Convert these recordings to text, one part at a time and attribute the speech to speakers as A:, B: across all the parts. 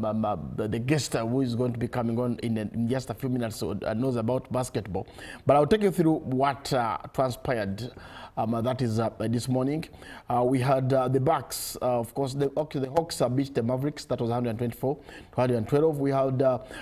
A: the guest who is going to be coming on in just a few minutes knows about basketball. But I'll take you through what transpired. That is this morning. We had the Bucks, of course, the Hawks beat the Mavericks. That was 124 to 112. We had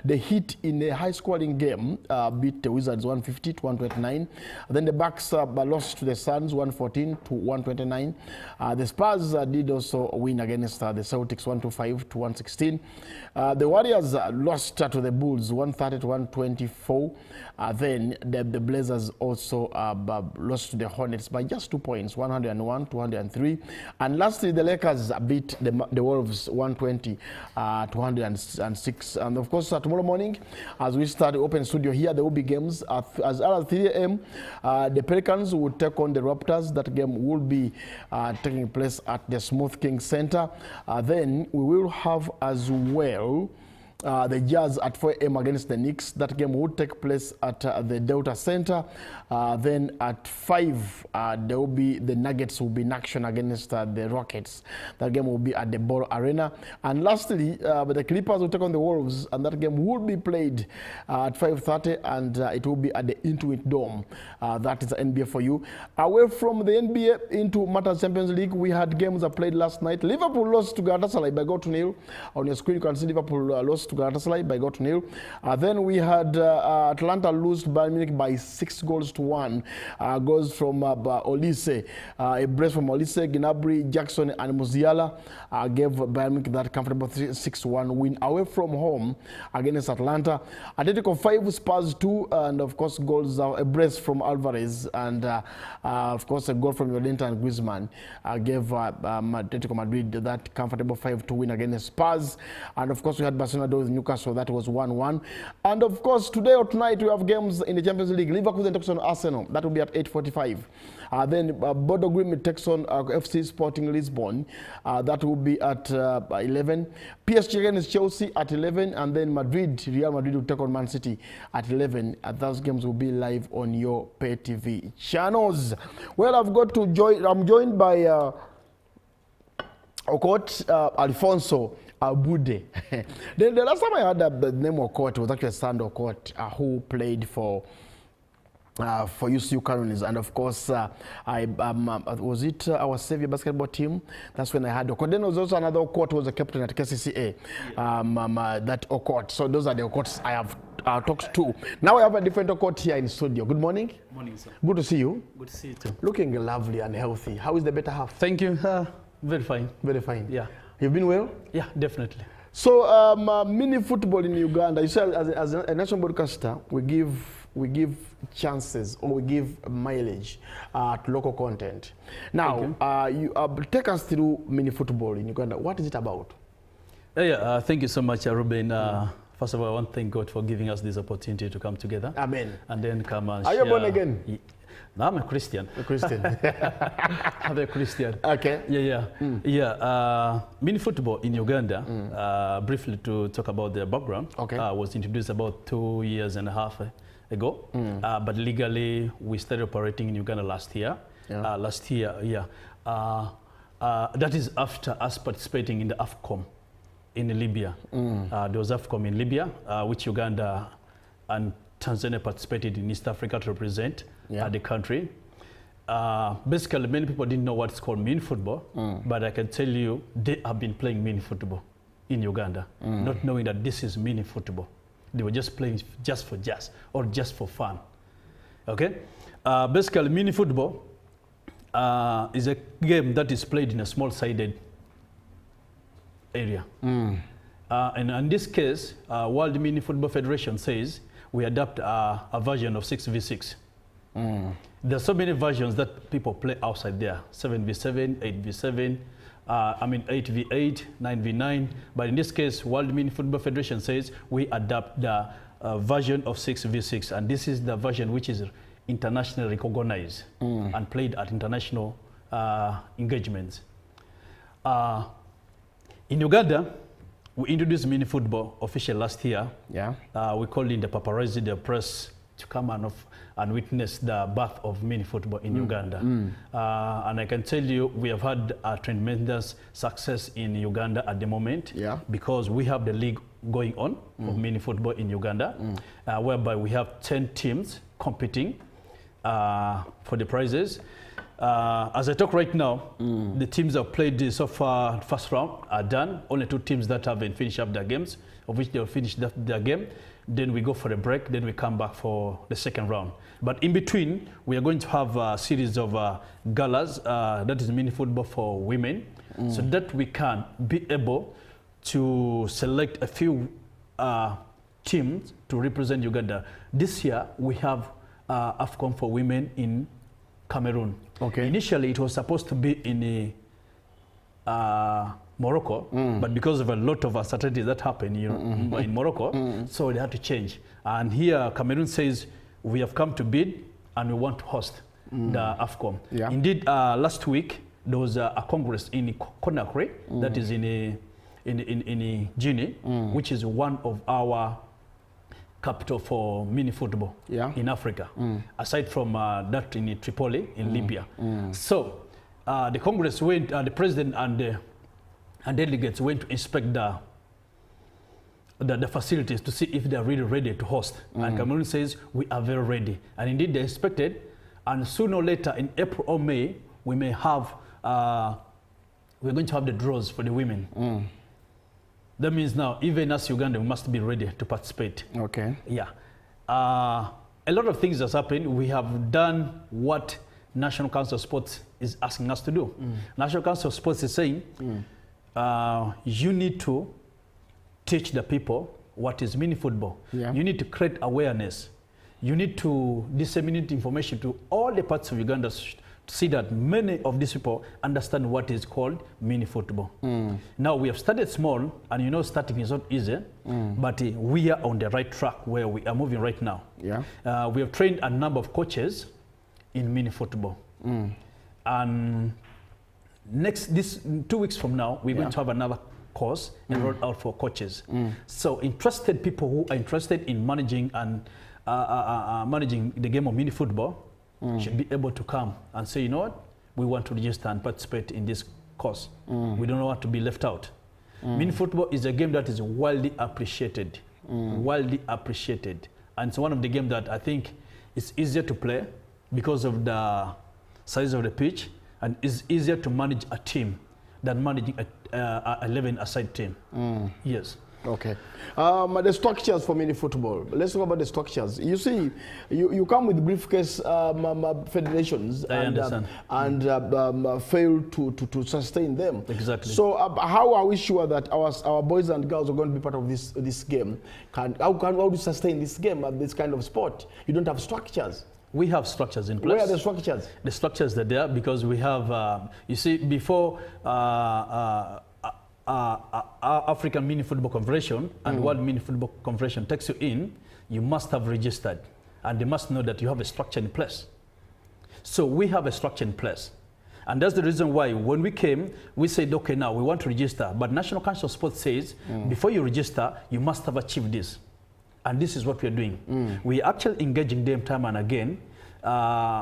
A: the Heat in a high-scoring game, beat the Wizards 150 to 129. Then the Bucks lost to the Suns 114 to 129. The Spurs did also win against the Celtics 125 to 116. The Warriors lost to the Bulls 130 to 124. Then the Blazers also lost to the Hornets by just 2 points, 101 to 103. And lastly, the Lakers beat the Wolves 120 to 106. And of course, tomorrow morning, as we start the open studio here, there will be games as early as 3 a.m. The Pelicans will take on the Raptors. That game will be taking place at the Smooth King Center. Then we will have as well the Jazz at 4 a.m. against the Knicks. That game will take place at the Delta Center. Then at 5, there will be the Nuggets will be in action against the Rockets. That game will be at the Ball Arena. And lastly, the Clippers will take on the Wolves, and that game will be played at 5:30, and it will be at the Intuit Dome. That is the NBA for you. Away from the NBA into Matters Champions League, we had games that played last night. Liverpool lost to Galatasaray by 0-0. On your screen, you can see Liverpool lost to Galatasaray by 0-0. Then we had Atlanta lose to Bayern Munich by 6-1. Goals from Olise, a brace from Olise, Gnabry, Jackson, and Musiala gave Bayern Munich that comfortable 6-1 win away from home against Atlanta. Atletico 5, Spurs 2, and of course goals a brace from Alvarez, and of course a goal from Llorente and Griezmann gave Atletico Madrid that comfortable 5-2 win against Spurs. And of course we had Barcelona with Newcastle, that was 1-1. And of course today or tonight we have games in the Champions League. Liverpool takes on Arsenal, that will be at 8:45. Then Bodo Glimt takes on FC Sporting Lisbon, that will be at 11. PSG against Chelsea at 11, and then Real Madrid will take on Man City at 11. Those games will be live on your pay TV channels. Well, I'm joined by Okot Alfonso Abude. The last time I heard the name Okot was actually Sandro Okot, who played for UCU Cannons, and of course was it our Savior basketball team? That's when I had Okot. Then there was also another Okot who was a captain at KCCA, that Okot. So those are the Okots I have talked to. Now I have a different Okot here in studio. Good morning.
B: Morning, sir.
A: Good to see you.
B: Good to see you too.
A: Looking lovely and healthy. How is the better half?
B: Thank you. Very fine.
A: Very fine.
B: Yeah.
A: You've been well?
B: Yeah, definitely.
A: So mini football in Uganda, you said as a national broadcaster, we give chances, or we give mileage to local content. Now, you take us through mini football in Uganda. What is it about?
B: Thank you so much, Ruben. First of all, I want to thank God for giving us this opportunity to come together.
A: Amen.
B: And then come and
A: share. Are you born again?
B: No, I'm a Christian.
A: A Christian.
B: I'm a Christian.
A: Okay.
B: Mini football in Uganda, briefly to talk about the background, was introduced about 2.5 years ago. But legally, we started operating in Uganda last year. That is after us participating in the AFCOM in Libya. There was AFCOM in Libya, which Uganda and Tanzania participated in East Africa to represent the country. Basically, many people didn't know what's called mini football, but I can tell you they have been playing mini football in Uganda, not knowing that this is mini football. They were just playing just for fun. Okay? Basically, mini football is a game that is played in a small-sided area. And in this case, World Mini Football Federation says we adopt a version of 6v6. There's so many versions that people play outside there, 7v7, 8v7, 8v8, 9v9. But in this case, World Mini Football Federation says we adapt the version of 6v6. And this is the version which is internationally recognized and played at international engagements. In Uganda, we introduced mini football officially last year. We called it the paparazzi, the press to come and witness the birth of mini football in Uganda. And I can tell you, we have had a tremendous success in Uganda at the moment, because we have the league going on of mini football in Uganda, whereby we have 10 teams competing for the prizes. As I talk right now, the teams that have played so far, first round, are done. Only 2 teams that haven't finished up their games, of which they'll finish their game. Then we go for a break, then we come back for the second round. But in between, we are going to have a series of galas, that is mini football for women, so that we can be able to select a few teams to represent Uganda. This year, we have AFCON for women in Cameroon. Okay. Initially, it was supposed to be in Morocco, but because of a lot of uncertainties that happened in Morocco, so they had to change. And here, Cameroon says, we have come to bid and we want to host the AFCON. Yeah. Indeed, last week, there was a congress in Conakry, that is in Guinea, which is one of our capital for mini football in Africa, aside from that in Tripoli in Libya. So the Congress went, the president and delegates went to inspect the facilities to see if they are really ready to host. And Cameroon says, we are very ready. And indeed they inspected, and sooner or later in April or May, we may have, we're going to have the draws for the women. That means now, even as Uganda, we must be ready to participate. Okay. Yeah. A lot of things has happened. We have done what National Council of Sports is asking us to do. National Council of Sports is saying, you need to teach the people what is mini football. Yeah. You need to create awareness. You need to disseminate information to all the parts of Uganda to see that many of these people understand what is called mini football. Now, we have started small, and you know starting is not easy, but we are on the right track where we are moving right now. Yeah. We have trained a number of coaches in mini football. And this 2 weeks from now, we're going to have another course enrolled out for coaches. So interested people who are interested in managing and managing the game of mini football should be able to come and say, you know what, we want to register and participate in this course. We don't want to be left out. Mini football is a game that is widely appreciated, widely appreciated. And it's one of the games that I think is easier to play because of the size of the pitch, and is easier to manage a team than managing a 11-a-side team. Yes. Okay. The structures for mini football. Let's talk about the structures. You see, you come with briefcase federations and fail to sustain them. Exactly. So how are we sure that our boys and girls are going to be part of this game? How do you sustain this game, this kind of sport? You don't have structures. We have structures in place. Where are the structures? The structures are there because we have, you see, before African Mini Football Confederation and World Mini Football Confederation takes you in, you must have registered, and they must know that you have a structure in place. So we have a structure in place. And that's the reason why when we came, we said, okay, now we want to register. But National Council of Sports says, before you register, you must have achieved this. And this is what we're doing. We're actually engaging them time and again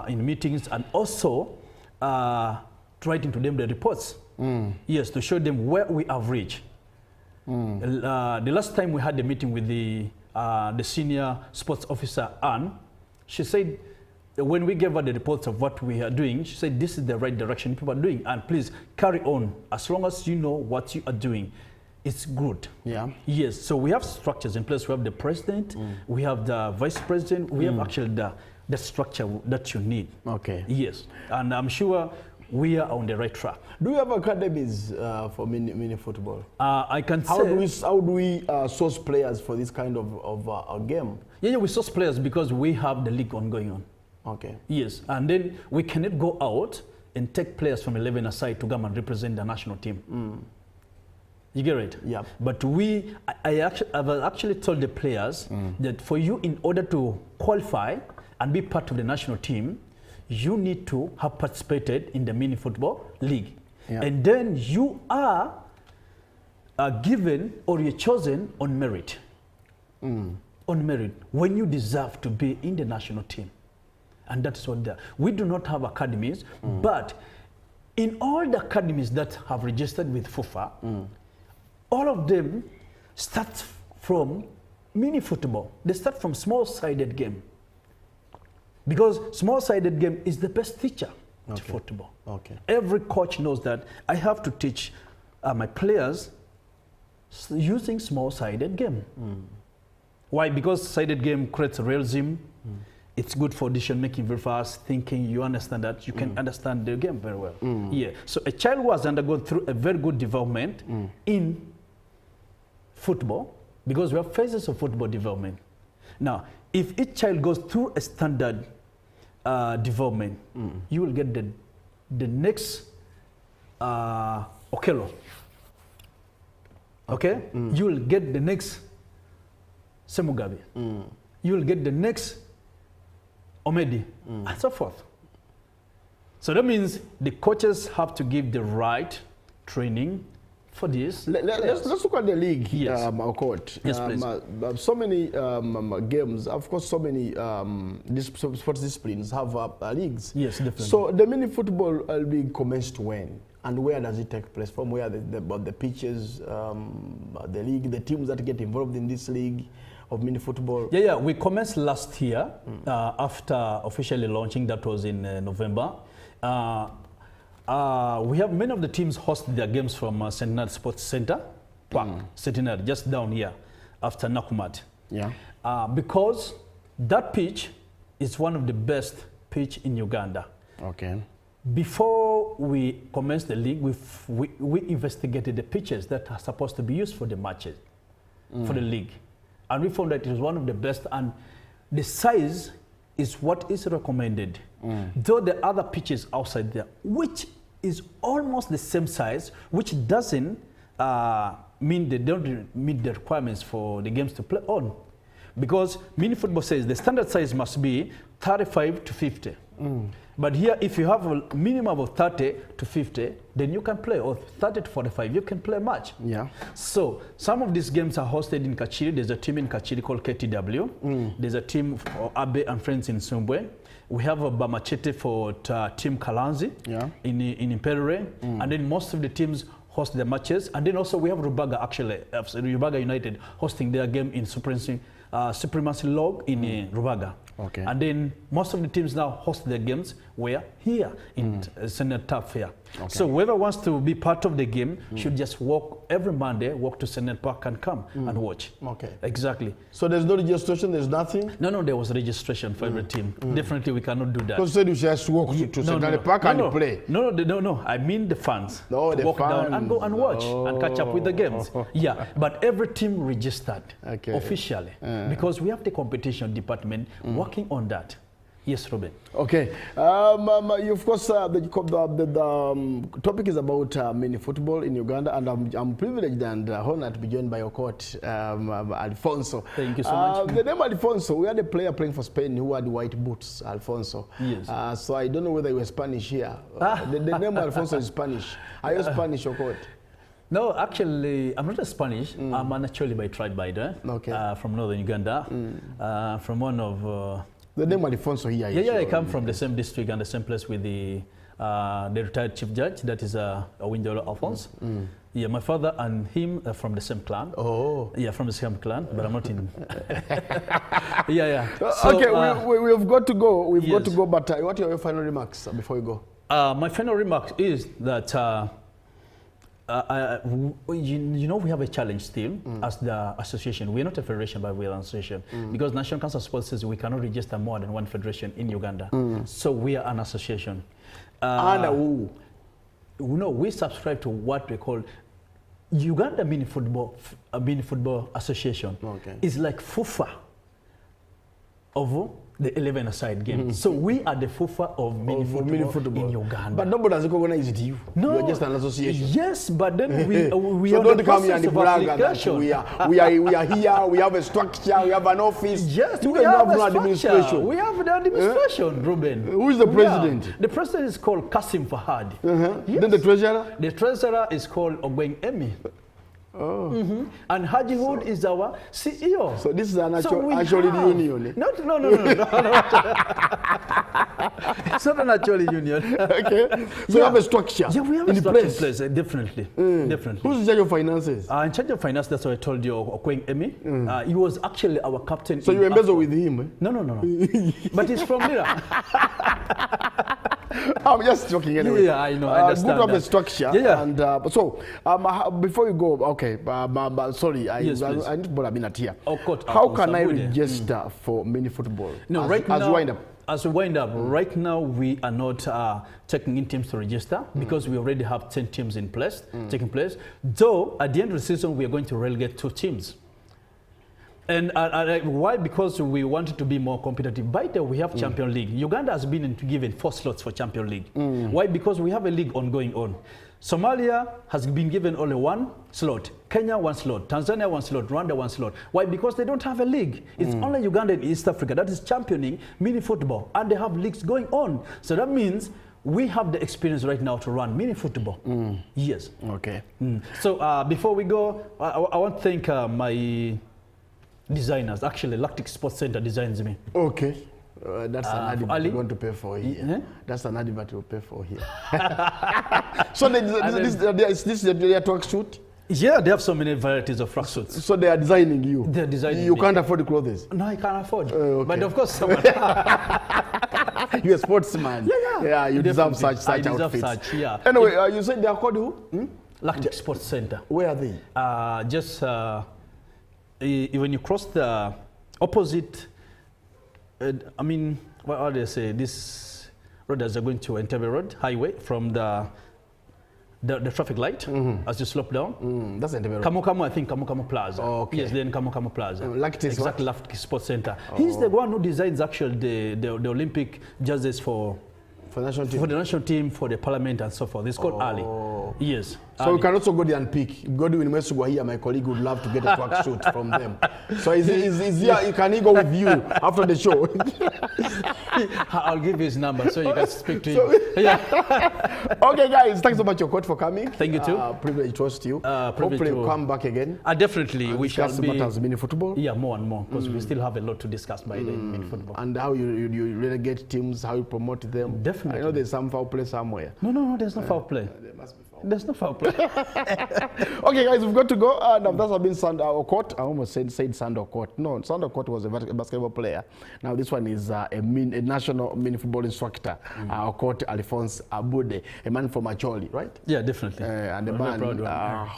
B: in meetings, and also writing to them the reports. Yes, to show them where we have reached. The last time we had a meeting with the senior sports officer, Anne, she said, when we gave her the reports of what we are doing, she said, this is the right direction people are doing, and please carry on. As long as you know what you are doing, it's good. Yeah. Yes, so we have structures in place. We have the president, we have the vice president, we have actually the structure that you need. Okay. Yes, and I'm sure we are on the right track. Do you have academies for mini football? I can say. How do we source players for this kind of game? Yeah, we source players because we have the league ongoing on. Okay. Yes, and then we cannot go out and take players from 11-a-side to come and represent the national team. You get it? Yeah. But I've actually told the players that for you, in order to qualify and be part of the national team, you need to have participated in the mini football league. Yeah. And then you are given or you're chosen on merit. on merit when you deserve to be in the national team. And that's what they are. We do not have academies, but in all the academies that have registered with FIFA, all of them start from mini football. They start from small-sided game. Because small-sided game is the best teacher to football. Every coach knows that I have to teach my players using small-sided game. Why? Because sided game creates realism. It's good for decision-making, very fast thinking. You understand that. You can understand the game very well. Yeah. So a child who has undergone through a very good development in football, because we have phases of football development. Now, if each child goes through a standard development, you will get the next Okello. Okay? You will get the next Semugabe. You will get the next Omedi, and so forth. So that means the coaches have to give the right training for this.
A: Let's look at the league,
B: yes.
A: coach.
B: Yes, please.
A: So many games, of course, so many sports disciplines have leagues.
B: Yes, definitely.
A: So the mini football league commenced when? And where does it take place? From where the pitches, the league, the teams that get involved in this league of mini football?
B: Yeah, we commenced last year after officially launching. That was in November. We have many of the teams host their games from Centenary Sports Center, Park, Centenary, just down here after Nakumat.
A: Yeah.
B: Because that pitch is one of the best pitch in Uganda.
A: Okay.
B: Before we commenced the league, we investigated the pitches that are supposed to be used for the matches, for the league. And we found that it was one of the best, and the size is what is recommended. Though the other pitches outside there, which is almost the same size, which doesn't mean they don't meet the requirements for the games to play on. Because mini football says the standard size must be 35 to 50. But here, if you have a minimum of 30 to 50, then you can play, or 30 to 45, you can play a match.
A: Yeah.
B: So some of these games are hosted in Kachiri. There's a team in Kachiri called KTW. There's a team for Abe and friends in Sumbwe. We have a Bamachete for Team Kalanzi in Imperere. And then most of the teams host their matches. And then also we have Rubaga, actually, Rubaga United hosting their game in Supremacy Log in Rubaga.
A: Okay.
B: And then most of the teams now host their games where here in Senate Turf Fair. Okay. So whoever wants to be part of the game should just walk every Monday, walk to Senate Park and come and watch. Okay. Exactly.
A: So there's no registration, there's nothing?
B: No, there was registration for every team. Definitely we cannot do that.
A: Because you said you just walk to Senate Park and play.
B: No. I mean the fans.
A: No, the
B: walk
A: fans.
B: Down and go and watch and catch up with the games. Yeah, but every team registered officially because we have the competition department working on that. Yes, Robin. Okay.
A: Of course, the topic is about mini football in Uganda, and I'm privileged and honored to be joined by your coach, Alfonso.
B: Thank you so much.
A: The name Alfonso, we had a player playing for Spain who had white boots, Alfonso.
B: Yes.
A: So I don't know whether you were Spanish here. The name Alfonso is Spanish. Are you Spanish, your coach?
B: No, actually, I'm not a Spanish. I'm actually by tribe by there. Okay. From northern Uganda. From one of...
A: the name Alfonso here.
B: Yeah, I come from the same district and the same place with the retired chief judge, that is Awinjolo Alphonse. Yeah, my father and him are from the same clan. Oh. Yeah, from the same clan, but I'm not in. Yeah.
A: So, okay, we've got to go. We've got to go, but what are your final remarks before we go?
B: My final remark is that we have a challenge still as the association. We're not a federation, but we're an association. Because National Council of Sports says we cannot register more than one federation in Uganda. So we are an association.
A: Under who?
B: No, we subscribe to what we call Uganda Mini Football Association. It's like FUFA of the 11-a-side game. So we are the FUFA of mini football in Uganda.
A: But nobody has recognized you.
B: No.
A: You're just an association.
B: Yes, but then we
A: so
B: are
A: don't
B: the
A: come here and
B: process of
A: brag that
B: application.
A: we are here, we have a structure, we have an office.
B: Yes,
A: you
B: we have
A: no
B: a
A: administration.
B: We have the administration, Ruben.
A: Who is the president?
B: Yeah. The president is called Kasim Fahad.
A: Yes. Then the treasurer?
B: The treasurer is called Ogweng Emi. And Haji Hood is our CEO.
A: So this is an actual union.
B: No. It's not an actual union.
A: Okay. So you have a structure.
B: Yeah, we have a structure in place. Definitely. Definitely.
A: Who's in charge of finances?
B: In charge of finance, that's what I told you, Okweng Emi. He was actually our captain.
A: So you embezzle with him? Eh?
B: No. But he's from Mira.
A: I'm just joking anyway.
B: Yeah, I know. I understand
A: good to have a structure.
B: Yeah.
A: And so, before you go, okay, sorry, I need to put a minute here. How can I register for Minifootball?
B: No, as we wind up, right now we are not taking in teams to register because we already have 10 teams in place, taking place. Though, at the end of the season, we are going to relegate 2 teams. And why? Because we wanted to be more competitive. By the way, we have Champion League. Uganda has been given 4 slots for Champion League. Why? Because we have a league ongoing on. Somalia has been given only 1 slot. Kenya 1 slot. Tanzania 1 slot. Rwanda 1 slot. Why? Because they don't have a league. It's only Uganda and East Africa that is championing Minifootball, and they have leagues going on. So that means we have the experience right now to run Minifootball. Yes.
A: Okay.
B: So before we go, I want to thank my designers. Actually, Lactic Sports Center designs me.
A: Okay. That's an advert we're going to pay for here. That's an advert we'll pay for here. So they are track suit?
B: Yeah, they have so many varieties of track suits.
A: So they are designing you?
B: They're designing
A: You
B: me.
A: Can't afford the clothes?
B: No, I can't afford.
A: Okay.
B: But of course, someone.
A: You're a sportsman. Yeah, you deserve such outfits.
B: Such, yeah.
A: Anyway, you said they are called who?
B: Lactic Sports Center.
A: Where are they?
B: Just when you cross the opposite, what do they say? This road as you're going to Entebbe Road Highway from the traffic light as you slope down.
A: That's Entebbe Road.
B: Kamu, I think Kamu Plaza.
A: Oh, okay.
B: Yes, then Kamu Plaza.
A: Exactly,
B: Lactic Sports Center. He's the one who designs actually the Olympic jerseys for the national team, for the parliament and so forth. It's called Ali. Yes.
A: So we can also go there and pick. Godwin Mesugwa here, my colleague, would love to get a track suit from them. So is here, can he go with you after the show?
B: I'll give you his number so you can speak to him.
A: Okay, guys, thanks so much, your coach, for coming.
B: Thank you too.
A: Privilege to host you. Hopefully you'll come back again.
B: Definitely. We shall be
A: matters Minifootball.
B: Yeah, more and more, because we still have a lot to discuss by the Minifootball.
A: And how you relegate teams, how you promote them.
B: Definitely.
A: I know there's some foul play somewhere.
B: No, there's no foul play.
A: There must be foul.
B: There's no foul play.
A: Okay, guys, we've got to go. Now, that has been Sandor Okot. I almost said Sandor Okot. No, Sandor Okot was a basketball player. Now, this one is a national Minifootball instructor, Okot Alphonse Abude, a man from Acholi, right?
B: Yeah, definitely.
A: And a man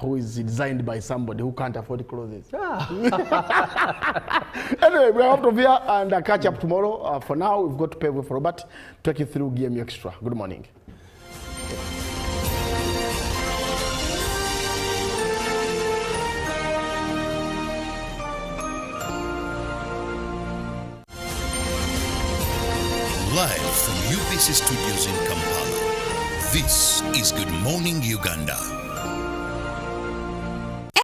A: who is designed by somebody who can't afford clothes. Anyway, we're out of here and catch up tomorrow. For now, we've got to pay with Robert. Take you through GMU Extra. Good morning.
C: Live from UBC Studios in Kampala, this is Good Morning Uganda.